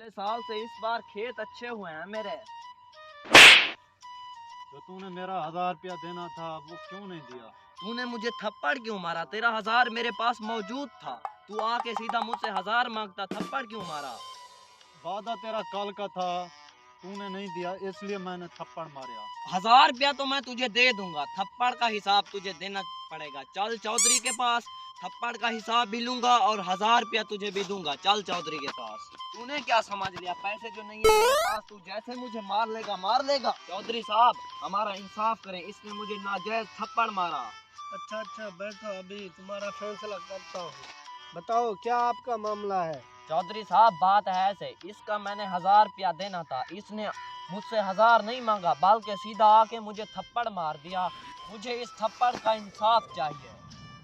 पिछले साल से इस बार खेत अच्छे हुए हैं मेरे। जो तूने मेरा 1000 रुपया देना था वो क्यों नहीं दिया? तूने मुझे थप्पड़ क्यों मारा? तेरा 1000 मेरे पास मौजूद था, तू आके सीधा मुझसे 1000 मांगता, थप्पड़ क्यों मारा? वादा तेरा कल का था, तूने नहीं दिया इसलिए मैंने थप्पड़ मारा। 1000 रुपया तो मैं तुझे दे दूंगा, थप्पड़ का हिसाब तुझे देना पड़ेगा। चल चौधरी के पास, थप्पड़ का हिसाब भी लूंगा और 1000 रुपया तुझे भी दूंगा। चल चौधरी के पास। तूने क्या समझ लिया, पैसे जो नहीं है मेरे पास, तू जैसे मुझे मार लेगा मार लेगा। चौधरी साहब हमारा इंसाफ करें, इसने मुझे नाजायज थप्पड़ मारा। अच्छा बैठो, अभी तुम्हारा फैसला करता हूँ। बताओ क्या आपका मामला है? चौधरी साहब बात है ऐसे, इसका मैंने 1000 रुपया देना था, इसने मुझसे 1000 नहीं मांगा बल्कि सीधा आके मुझे थप्पड़ मार दिया। मुझे इस थप्पड़ का इंसाफ चाहिए।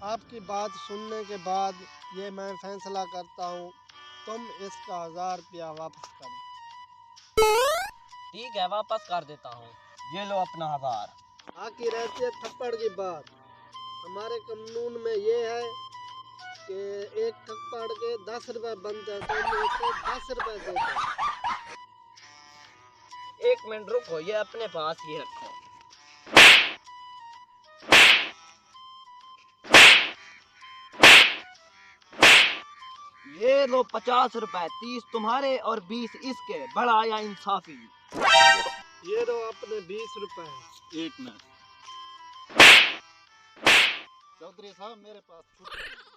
आपकी बात सुनने के बाद ये मैं फैसला करता हूँ, तुम इसका 1000 रुपया वापस करो। ठीक है, वापस कर देता हूँ। ये लो अपना 1000। बाकी रहती है थप्पड़ की बात। हमारे कानून में ये है कि एक थप्पड़ के 10 रुपए बनते हैं, तो मैं इसको 10 रुपए देता हूँ। एक मिनट रुको, ये अपने पास ही रखो। ये लो 50 रुपए, 30 तुम्हारे और 20 इसके। बड़ा आया इंसाफी। ये लो अपने 20 रुपए। एक मिनट चौधरी साहब, मेरे पास छुट्टी नहीं।